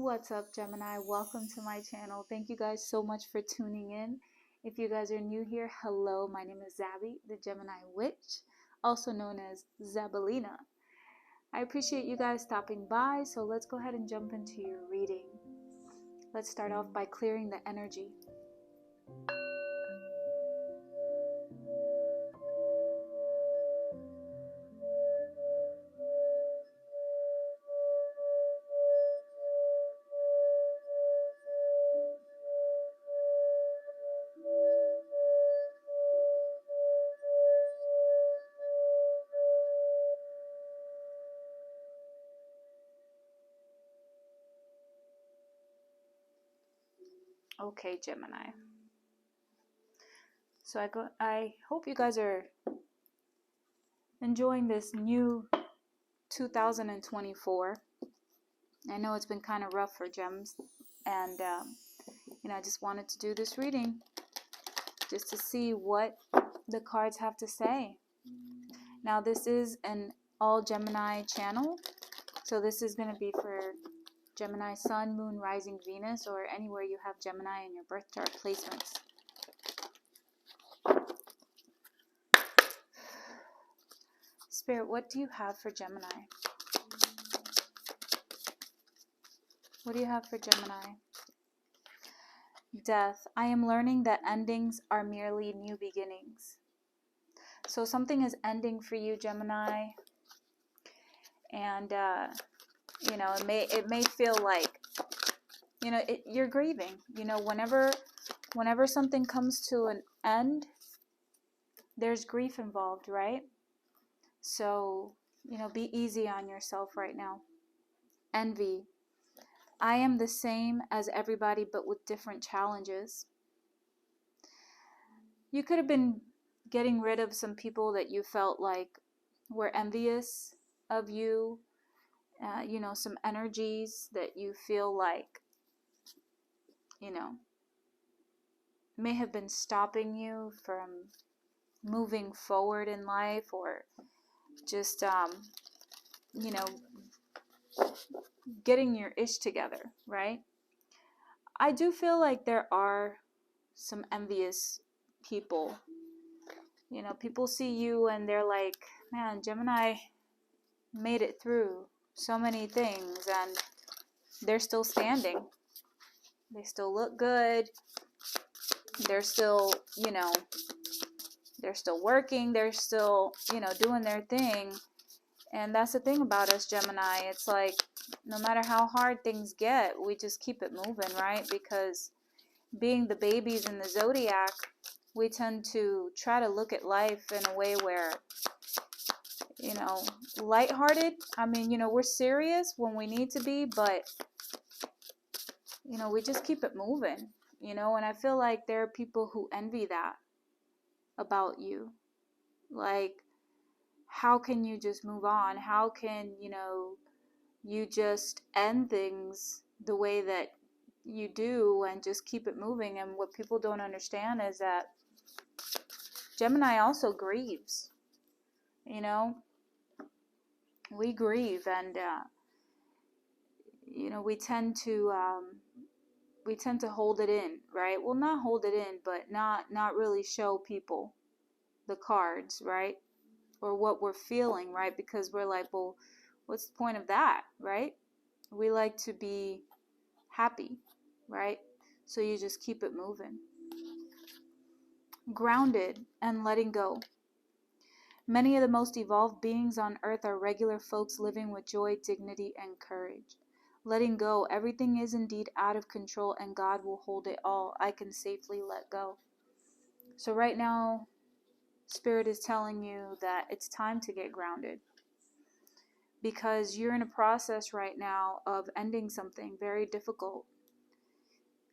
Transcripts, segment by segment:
What's up, Gemini? Welcome to my channel. Thank you guys so much for tuning in. If you guys are new here, hello, my name is Xabe, the Gemini Witch, also known as Xabelina. I appreciate you guys stopping by, so let's go ahead and jump into your reading. Let's start off by clearing the energy. Okay, Gemini. So I hope you guys are enjoying this new 2024. I know it's been kind of rough for gems, and I just wanted to do this reading just to see what the cards have to say. Now, this is an all Gemini channel, so this is going to be for Gemini Sun, Moon, Rising, Venus, or anywhere you have Gemini in your birth chart placements. Spirit, what do you have for Gemini? What do you have for Gemini? Death. I am learning that endings are merely new beginnings. So something is ending for you, Gemini, and it may feel like you're grieving. Whenever something comes to an end, there's grief involved, right? So be easy on yourself right now. Envy. I am the same as everybody, but with different challenges. You could have been getting rid of some people that you felt like were envious of you. Some energies that you feel like, may have been stopping you from moving forward in life, or just, getting your ish together, right? I do feel like there are some envious people. People see you and they're like, man, Gemini made it through so many things and they're still standing. They still look good. They're still, they're still working. They're still, doing their thing. And that's the thing about us, Gemini. It's like, no matter how hard things get, we just keep it moving, right? Because being the babies in the zodiac, we tend to try to look at life in a way where, lighthearted. I mean, we're serious when we need to be, but, we just keep it moving, and I feel like there are people who envy that about you. Like, how can you just move on? How can, you just end things the way that you do and just keep it moving? And what people don't understand is that Gemini also grieves. We grieve, and we tend to hold it in, right? Well, not hold it in, but not really show people the cards, right? Or what we're feeling, right? Because we're like, well, what's the point of that, right? We like to be happy, right? So you just keep it moving. Grounded and letting go. Many of the most evolved beings on earth are regular folks living with joy, dignity, and courage. Letting go. Everything is indeed out of control and God will hold it all. I can safely let go. So right now, Spirit is telling you that it's time to get grounded, because you're in a process right now of ending something very difficult.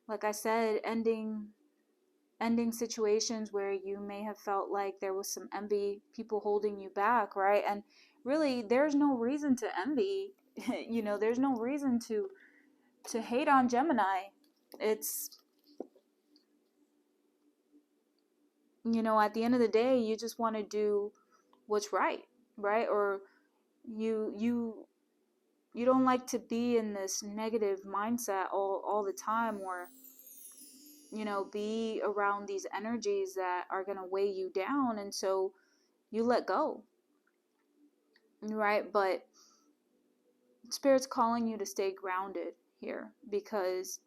Like I said, ending situations where you may have felt like there was some envy, people holding you back, right? And really, there's no reason to envy. There's no reason to hate on Gemini. It's, at the end of the day, you just want to do what's right? Or you you don't like to be in this negative mindset all the time, or be around these energies that are going to weigh you down, and so you let go, right? But Spirit's calling you to stay grounded here, because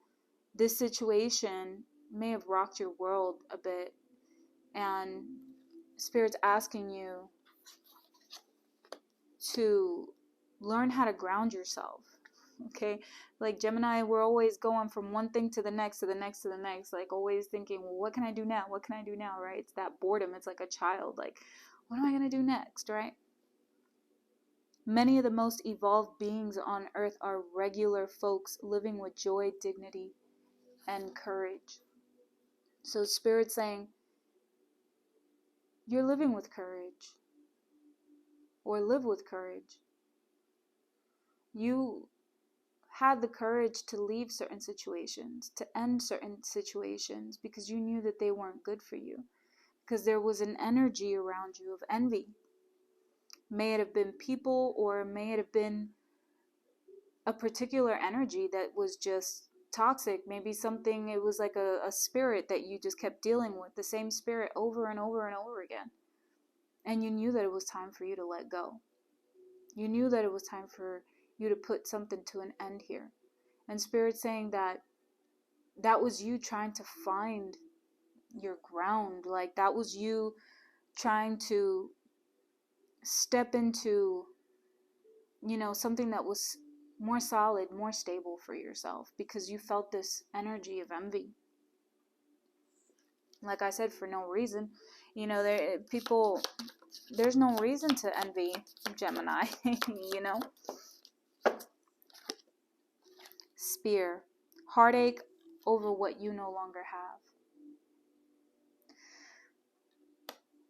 this situation may have rocked your world a bit, and Spirit's asking you to learn how to ground yourself. Okay, like Gemini, we're always going from one thing to the next, to the next, to the next, like always thinking, well, what can I do now? What can I do now? Right? It's that boredom. It's like a child, like, what am I going to do next? Right? Many of the most evolved beings on earth are regular folks living with joy, dignity, and courage. So Spirit's saying, you're living with courage, or live with courage. You had the courage to leave certain situations, to end certain situations, because you knew that they weren't good for you, because there was an energy around you of envy. May it have been people, or may it have been a particular energy that was just toxic. Maybe something, it was like a spirit that you just kept dealing with, the same spirit over and over and over again. And you knew that it was time for you to let go. You knew that it was time for you to put something to an end here. And Spirit's saying that was you trying to find your ground. Like, that was you trying to step into, something that was more solid, more stable for yourself, because you felt this energy of envy. Like I said, for no reason. There's no reason to envy Gemini, Spear, heartache over what you no longer have.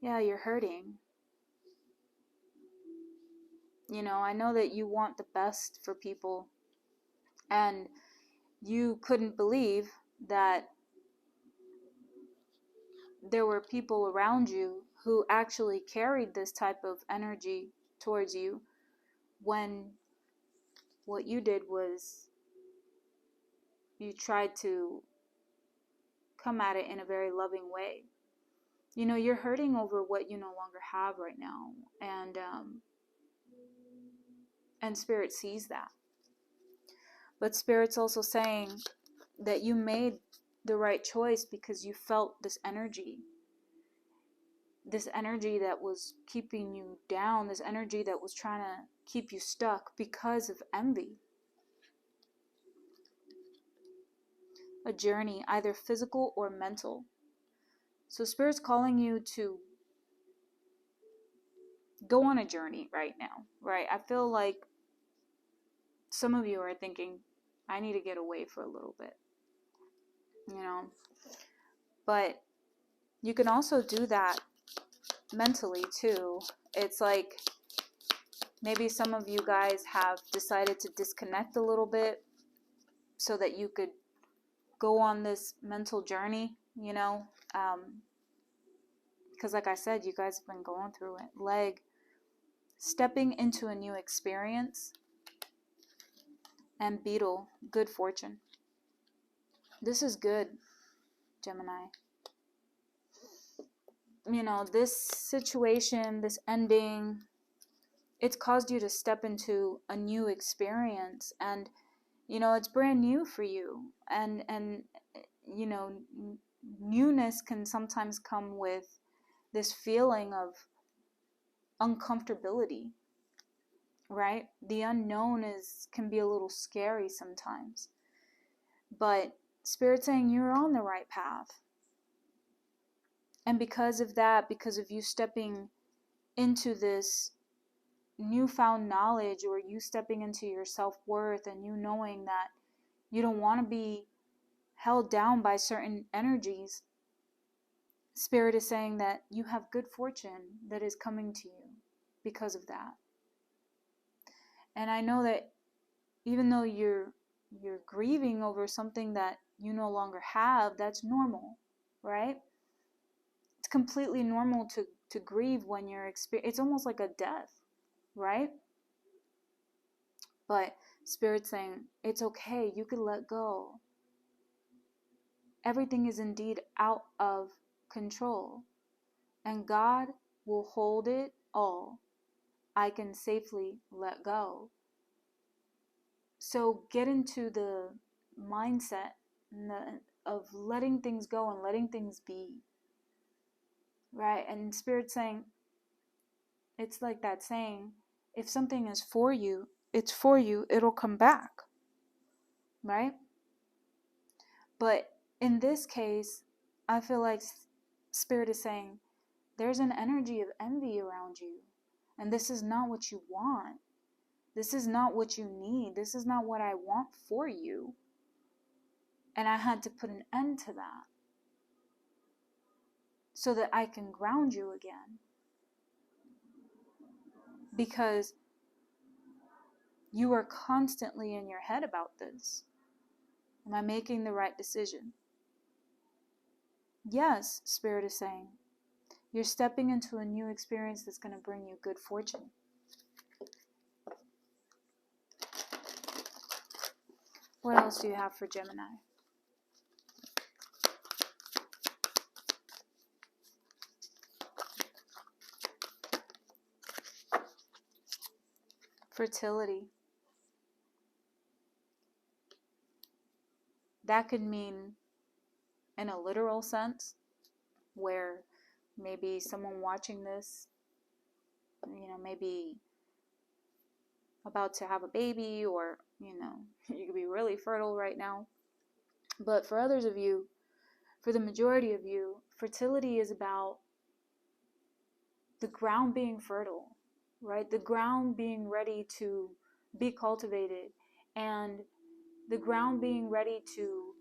Yeah, you're hurting. I know that you want the best for people, and you couldn't believe that there were people around you who actually carried this type of energy towards you, when what you did was you tried to come at it in a very loving way. You're hurting over what you no longer have right now, and Spirit sees that. But Spirit's also saying that you made the right choice, because you felt this energy that was keeping you down, this energy that was trying to keep you stuck because of envy. A journey, either physical or mental. So Spirit's calling you to go on a journey right now, right? I feel like some of you are thinking, I need to get away for a little bit, But you can also do that mentally too. It's like, maybe some of you guys have decided to disconnect a little bit so that you could go on this mental journey, because like I said, you guys have been going through it. Stepping into a new experience. And Beetle, good fortune. This is good, Gemini. This situation, this ending, it's caused you to step into a new experience, and it's brand new for you, and newness can sometimes come with this feeling of uncomfortability, right? The unknown can be a little scary sometimes, but Spirit's saying you're on the right path. And because of that, because of you stepping into this newfound knowledge, or you stepping into your self-worth, and you knowing that you don't want to be held down by certain energies, Spirit is saying that you have good fortune that is coming to you because of that. And I know that even though you're grieving over something that you no longer have, that's normal, right? It's completely normal to grieve when you're it's almost like a death, right? But Spirit's saying, it's okay, you can let go. Everything is indeed out of control, and God will hold it all. I can safely let go. So get into the mindset of letting things go and letting things be. Right? And Spirit's saying, it's like that saying, if something is for you, it's for you, it'll come back. Right? But in this case, I feel like Spirit is saying, there's an energy of envy around you. And this is not what you want. This is not what you need. This is not what I want for you. And I had to put an end to that so that I can ground you again. Because you are constantly in your head about this. Am I making the right decision? Yes, Spirit is saying, you're stepping into a new experience that's going to bring you good fortune. What else do you have for Gemini? Fertility. That could mean in a literal sense, where maybe someone watching this, maybe about to have a baby, or, you could be really fertile right now. But for others of you, for the majority of you, fertility is about the ground being fertile, right? The ground being ready to be cultivated, and the ground being ready to,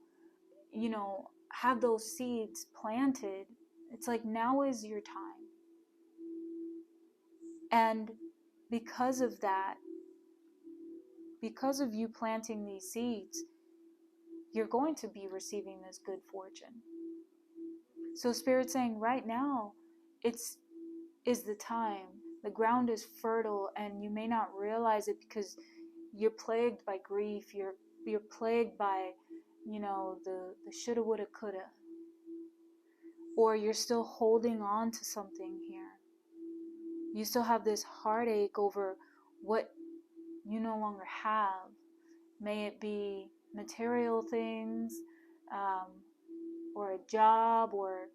have those seeds planted. It's like, now is your time. And because of that, because of you planting these seeds, you're going to be receiving this good fortune. So Spirit's saying right now, is the time. The ground is fertile, and you may not realize it because you're plagued by grief. You're plagued by, the shoulda, woulda, coulda. Or you're still holding on to something here. You still have this heartache over what you no longer have. May it be material things, or a job, or,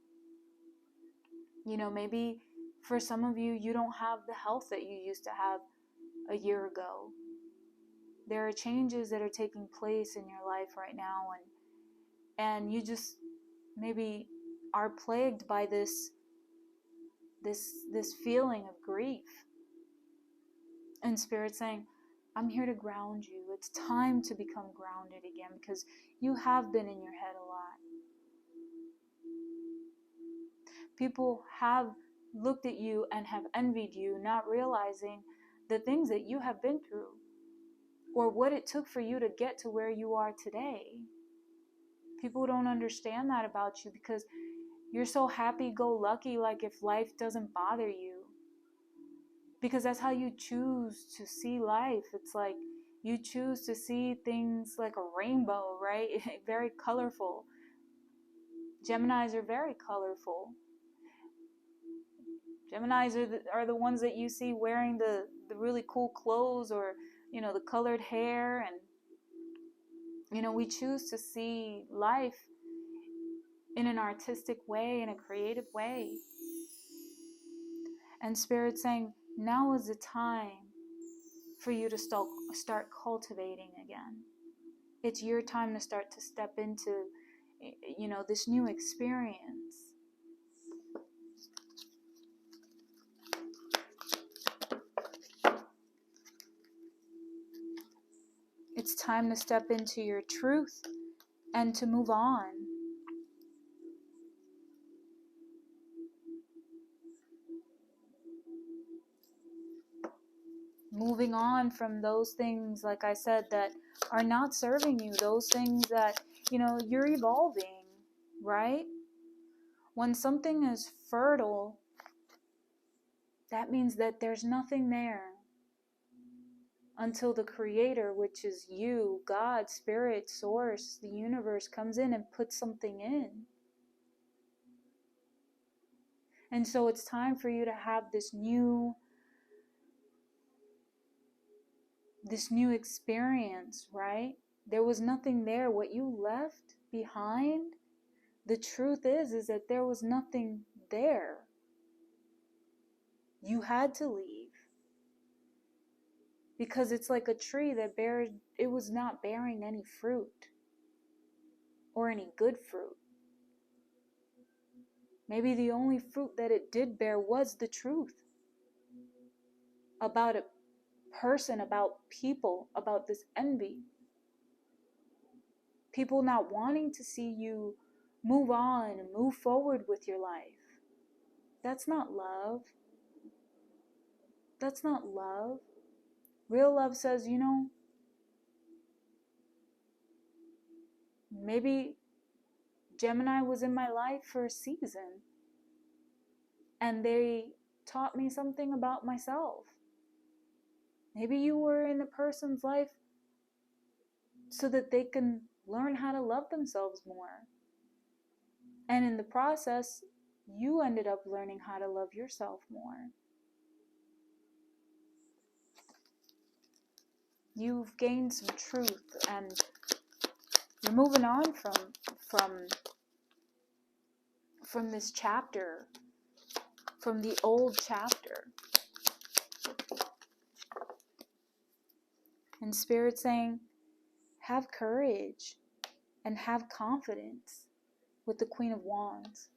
maybe for some of you, you don't have the health that you used to have a year ago. There are changes that are taking place in your life right now, and you just maybe are plagued by this feeling of grief. And Spirit's saying, I'm here to ground you. It's time to become grounded again, because you have been in your head a lot. People have looked at you and have envied you, not realizing the things that you have been through, or what it took for you to get to where you are today. People don't understand that about you because you're so happy-go-lucky, like if life doesn't bother you. Because that's how you choose to see life. It's like you choose to see things like a rainbow, right? Very colorful. Geminis are very colorful. Geminis are the ones that you see wearing the really cool clothes, or, the colored hair. And, we choose to see life in an artistic way, in a creative way. And Spirit's saying, now is the time for you to start cultivating again. It's your time to start to step into, this new experience. It's time to step into your truth and to move on. Moving on from those things, like I said, that are not serving you. Those things that, you're evolving, right? When something is fertile, that means that there's nothing there. until the creator, which is you, God, spirit, source, the universe, comes in and puts something in. And so it's time for you to have this new experience, right? There was nothing there. What you left behind, the truth is that there was nothing there. You had to leave. Because it's like a tree that it was not bearing any fruit or any good fruit. Maybe the only fruit that it did bear was the truth about a person, about people, about this envy. People not wanting to see you move on and move forward with your life. That's not love. That's not love. Real love says, maybe Gemini was in my life for a season and they taught me something about myself. Maybe you were in a person's life so that they can learn how to love themselves more. And in the process, you ended up learning how to love yourself more. You've gained some truth and you're moving on from this chapter, from the old chapter. And Spirit saying, have courage and have confidence with the Queen of Wands.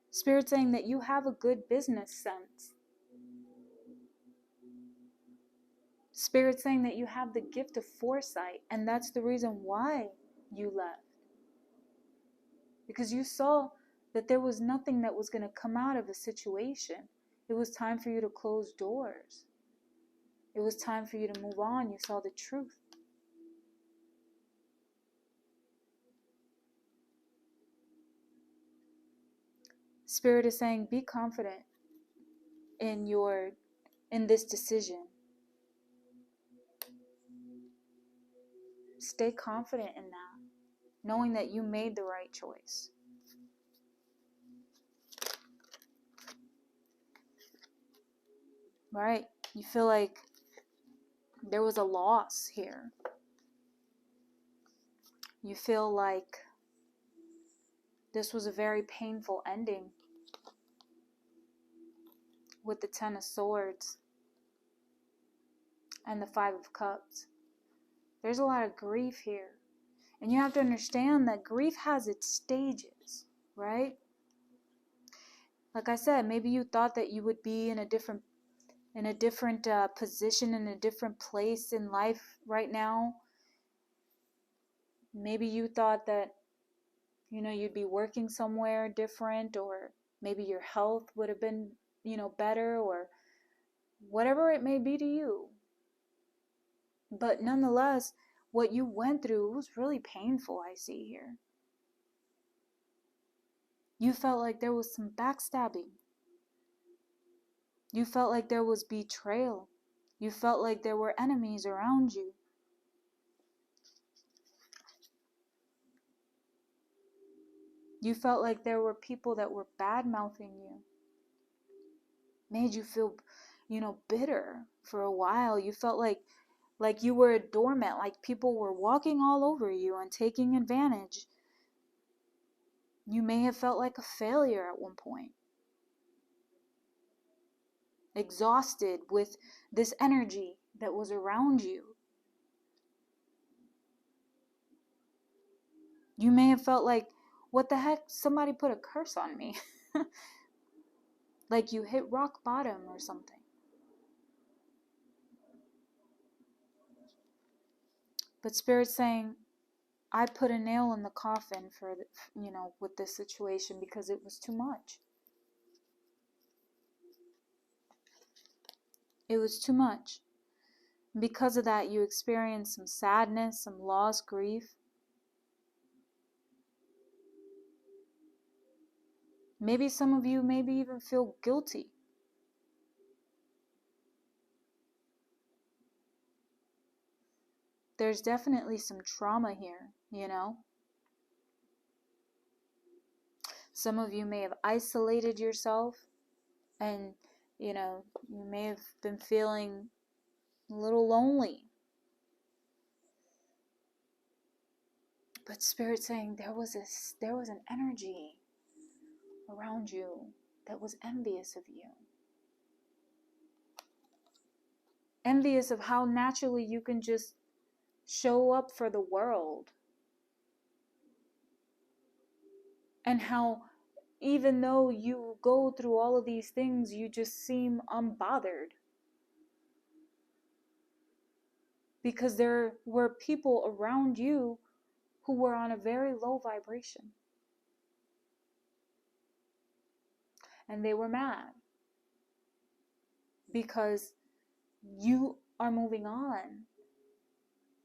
Spirit saying that you have a good business sense. Spirit saying that you have the gift of foresight, and that's the reason why you left. Because you saw that there was nothing that was going to come out of a situation. It was time for you to close doors. It was time for you to move on. You saw the truth. Spirit is saying, be confident in this decision. Stay confident in that, knowing that you made the right choice. Right? You feel like there was a loss here. You feel like this was a very painful ending with the Ten of Swords and the Five of Cups. There's a lot of grief here. And you have to understand that grief has its stages, right? Like I said, maybe you thought that you would be in a different position, in a different place in life right now. Maybe you thought that, you'd be working somewhere different, or maybe your health would have been, better, or whatever it may be to you. But nonetheless, what you went through was really painful, I see here. You felt like there was some backstabbing. You felt like there was betrayal. You felt like there were enemies around you. You felt like there were people that were bad-mouthing you. Made you feel, bitter for a while. You felt like you were a doormat, like people were walking all over you and taking advantage. You may have felt like a failure at one point. Exhausted with this energy that was around you. You may have felt like, what the heck, somebody put a curse on me. Like you hit rock bottom or something. But Spirit's saying, I put a nail in the coffin for, with this situation because it was too much. It was too much. Because of that, you experienced some sadness, some loss, grief. Maybe some of you maybe even feel guilty there's definitely some trauma here, you know? Some of you may have isolated yourself, and, you know, you may have been feeling a little lonely. But Spirit's saying there was an energy around you that was envious of you. Envious of how naturally you can just show up for the world. And how even though you go through all of these things, you just seem unbothered. Because there were people around you who were on a very low vibration. And they were mad. Because you are moving on.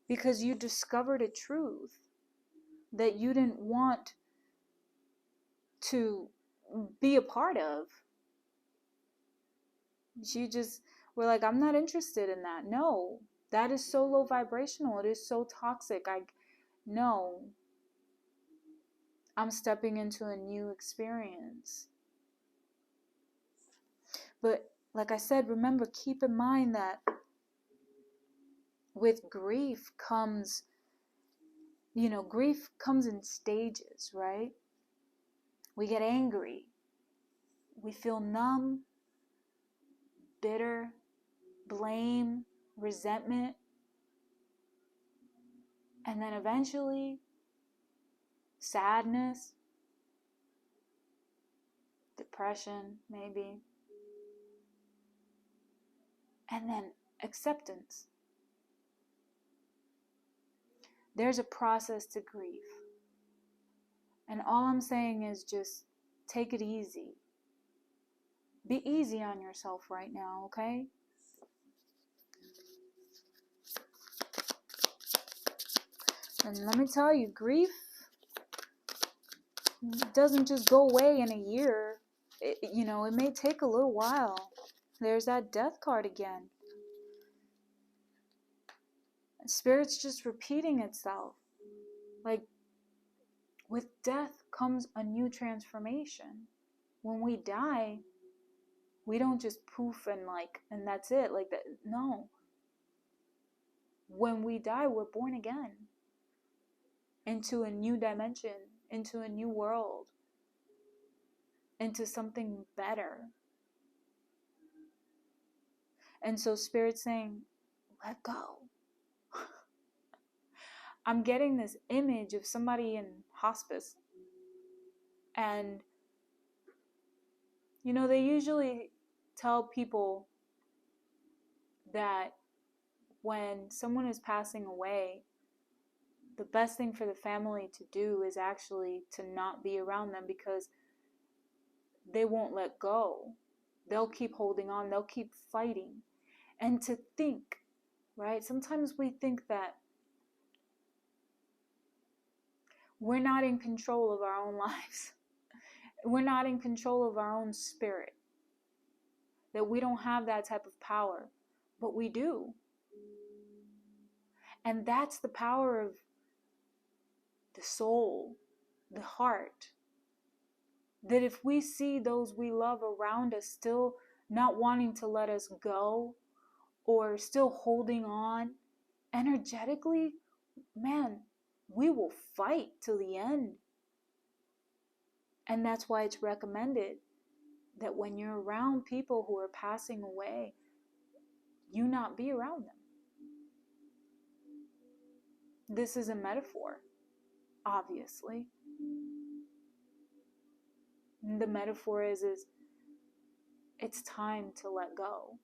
Because you discovered a truth that you didn't want to be a part of. You just were like, I'm not interested in that. No, that is so low vibrational. It is so toxic. No. I'm stepping into a new experience. But like I said, remember, keep in mind that with grief comes, grief comes in stages, right? We get angry. We feel numb, bitter, blame, resentment. And then eventually, sadness, depression, maybe. And then acceptance. There's a process to grief. And all I'm saying is just take it easy. Be easy on yourself right now, okay? And let me tell you, grief doesn't just go away in a year. It may take a little while. There's that death card again. Spirit's just repeating itself. Like, with death comes a new transformation. When we die, we don't just poof and that's it. Like that. No. When we die, we're born again. Into a new dimension. Into a new world. Into something better. And so Spirit's saying, let go. I'm getting this image of somebody in hospice. And, they usually tell people that when someone is passing away, the best thing for the family to do is actually to not be around them, because they won't let go. They'll keep holding on. They'll keep fighting. And to think, right? Sometimes we think that we're not in control of our own lives. We're not in control of our own spirit. That we don't have that type of power. But we do. And that's the power of the soul, the heart. That if we see those we love around us still not wanting to let us go, or still holding on, energetically, man, we will fight till the end. And that's why it's recommended that when you're around people who are passing away, you not be around them. This is a metaphor, obviously. And the metaphor is it's time to let go.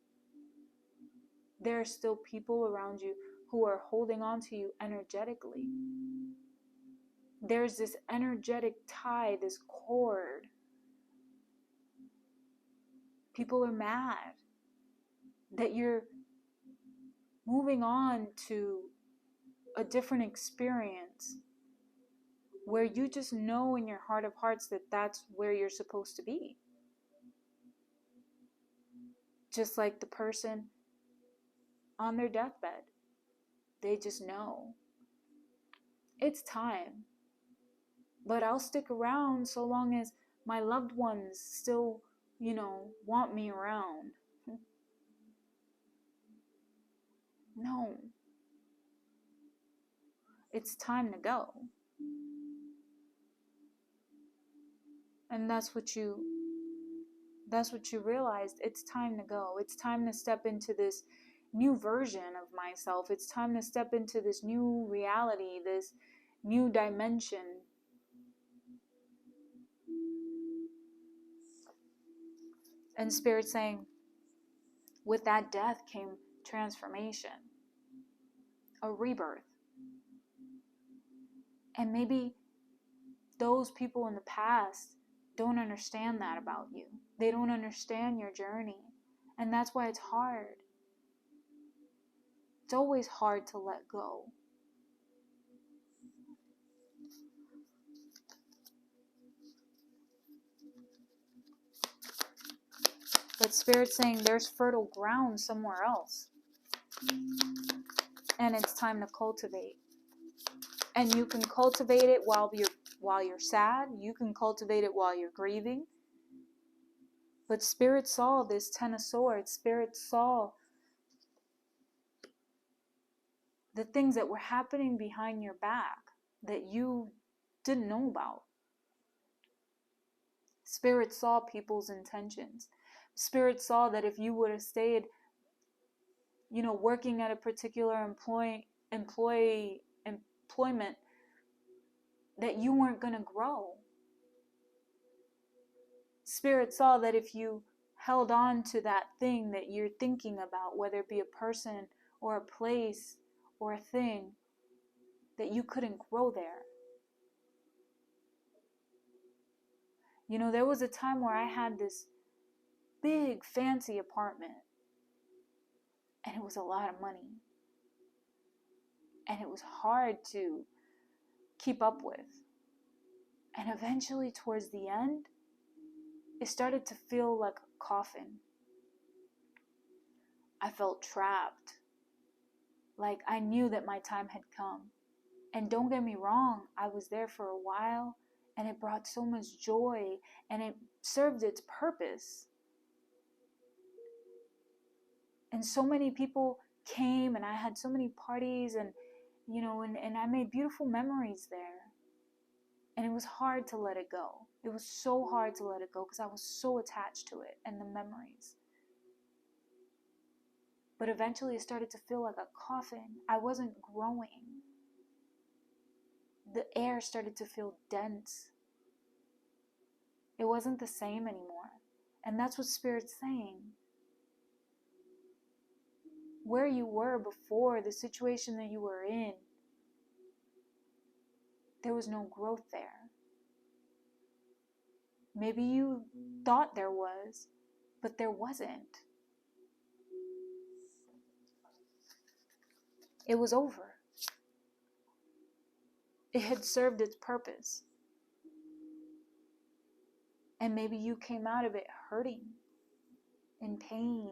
There are still people around you who are holding on to you energetically. There's this energetic tie, this cord. People are mad that you're moving on to a different experience where you just know in your heart of hearts that that's where you're supposed to be. Just like the person on their deathbed. They just know. It's time. But I'll stick around so long as my loved ones still, want me around. No. It's time to go. And that's what you realized. It's time to go. It's time to step into this new version of myself. It's time to step into this new reality, this new dimension. And Spirit saying, with that death came transformation, a rebirth. And maybe those people in the past don't understand that about you. They don't understand your journey. And that's why it's hard. It's always hard to let go. But Spirit's saying there's fertile ground somewhere else. And it's time to cultivate. And you can cultivate it while you're sad. You can cultivate it while you're grieving. But Spirit saw this Ten of Swords. Spirit saw the things that were happening behind your back that you didn't know about. Spirit saw people's intentions. Spirit saw that if you would have stayed, working at a particular employment, that you weren't going to grow. Spirit saw that if you held on to that thing that you're thinking about, whether it be a person or a place or a thing, that you couldn't grow there. There was a time where I had this big fancy apartment, and it was a lot of money, and it was hard to keep up with. And eventually, towards the end, it started to feel like a coffin. I felt trapped. Like I knew that my time had come. And don't get me wrong, I was there for a while, and it brought so much joy, and it served its purpose. And so many people came, and I had so many parties, and I made beautiful memories there. And it was hard to let it go. It was so hard to let it go because I was so attached to it and the memories. But eventually it started to feel like a coffin. I wasn't growing. The air started to feel dense. It wasn't the same anymore. And that's what Spirit's saying. Where you were before, the situation that you were in, there was no growth there. Maybe you thought there was, but there wasn't. It was over. It had served its purpose. And maybe you came out of it hurting, in pain.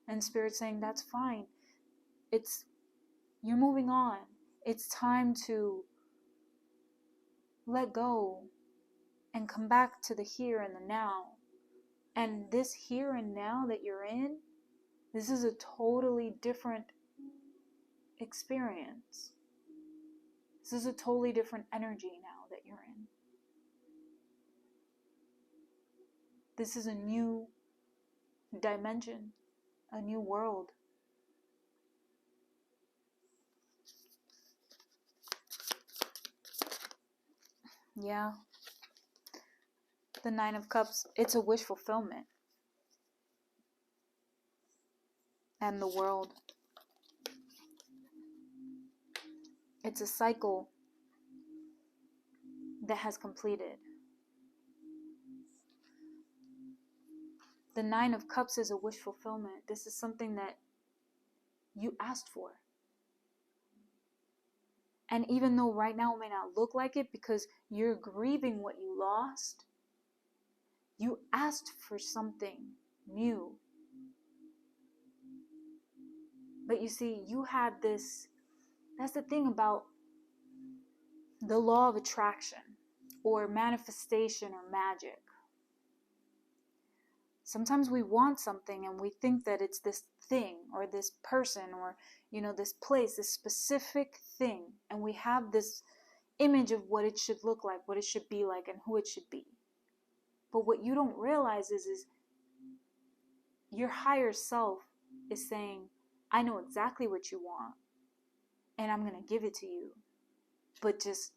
And Spirit saying, that's fine. You're moving on. It's time to let go and come back to the here and the now. And this here and now that you're in, this is a totally different experience. This is a totally different energy now that you're in. This is a new dimension, a new world. Yeah. The Nine of Cups, it's a wish fulfillment. And the world. It's a cycle that has completed. The Nine of Cups is a wish fulfillment. This is something that you asked for. And even though right now it may not look like it because you're grieving what you lost, you asked for something new. But you see, you had this, that's the thing about the law of attraction or manifestation or magic. Sometimes we want something and we think that it's this thing or this person or, this place, this specific thing. And we have this image of what it should look like, what it should be like, and who it should be. But what you don't realize is your higher self is saying, I know exactly what you want and I'm going to give it to you, but just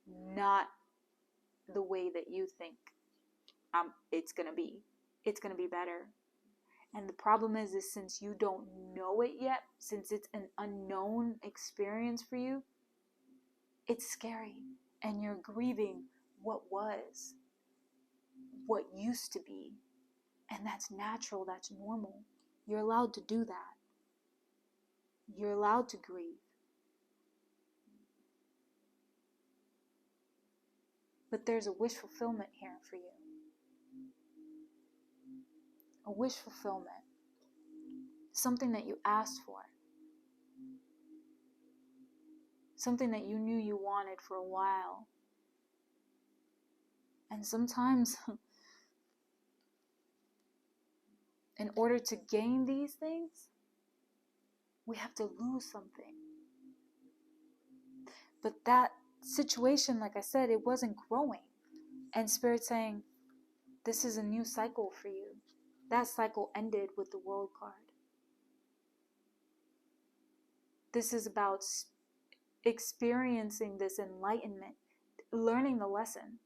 not the way that you think it's going to be. It's going to be better. And the problem is since you don't know it yet, since it's an unknown experience for you, it's scary. And you're grieving what was, what used to be. And that's natural, that's normal. You're allowed to do that. You're allowed to grieve. But there's a wish fulfillment here for you. A wish fulfillment. Something that you asked for. Something that you knew you wanted for a while. And sometimes, in order to gain these things, we have to lose something. But that situation, like I said, it wasn't growing. And Spirit saying, this is a new cycle for you. That cycle ended with the World card. This is about experiencing this enlightenment, learning the lesson.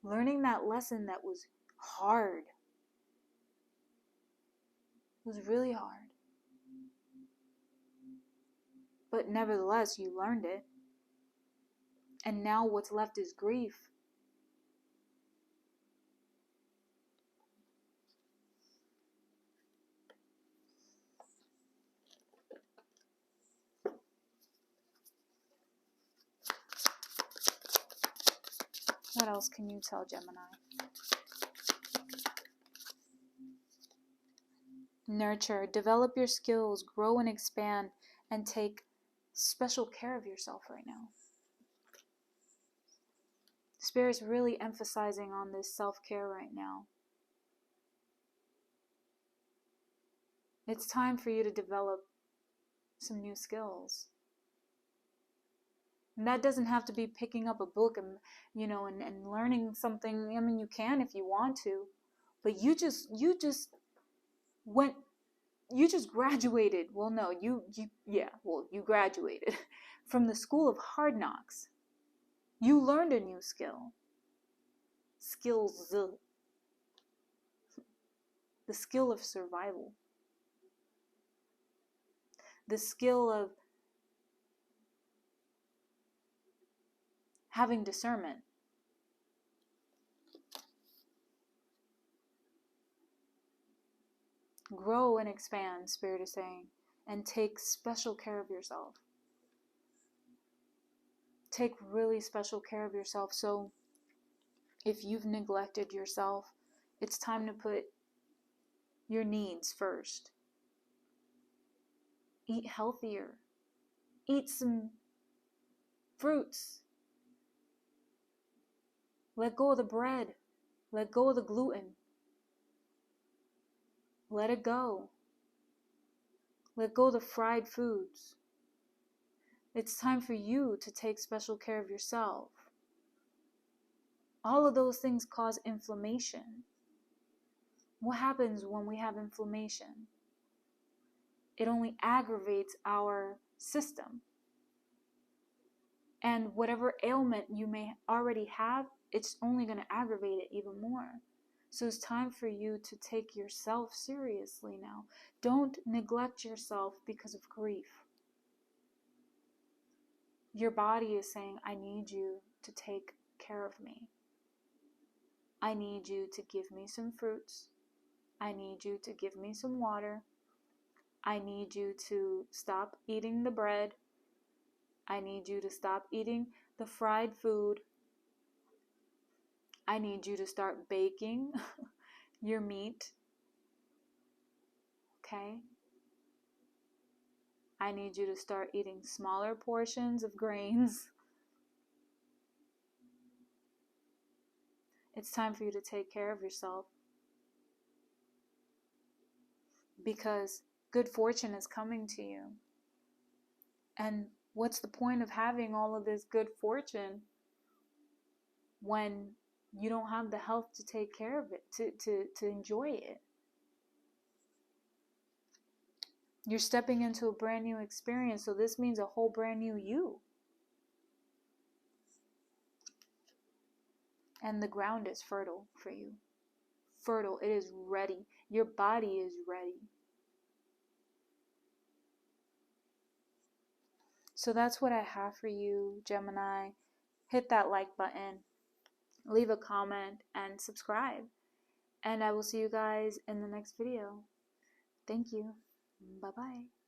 Learning that lesson that was hard. It was really hard. But nevertheless, you learned it. And now what's left is grief. What else can you tell Gemini? Nurture, develop your skills, grow and expand, and take special care of yourself right now. Spirit's really emphasizing on this self-care right now. It's time for you to develop some new skills. And that doesn't have to be picking up a book and, and learning something. I mean, you can if you want to, but you just graduated. Well, no, you graduated from the school of hard knocks. You learned a new skill. Skills. The skill of survival. The skill of having discernment. Grow and expand, Spirit is saying, and take special care of yourself. Take really special care of yourself. So if you've neglected yourself, it's time to put your needs first. Eat healthier. Eat some fruits. Let go of the bread. Let go of the gluten. Let it go. Let go of the fried foods. It's time for you to take special care of yourself. All of those things cause inflammation. What happens when we have inflammation? It only aggravates our system. And whatever ailment you may already have, it's only going to aggravate it even more. So it's time for you to take yourself seriously now. Don't neglect yourself because of grief. Your body is saying, I need you to take care of me. I need you to give me some fruits. I need you to give me some water. I need you to stop eating the bread. I need you to stop eating the fried food. I need you to start baking your meat. Okay? I need you to start eating smaller portions of grains. It's time for you to take care of yourself, because good fortune is coming to you. And what's the point of having all of this good fortune when you don't have the health to take care of it, to enjoy it? You're stepping into a brand new experience, so this means a whole brand new you. And the ground is fertile for you. Fertile. It is ready. Your body is ready. So that's what I have for you, Gemini. Hit that like button, leave a comment, and subscribe. And I will see you guys in the next video. Thank you. Bye-bye.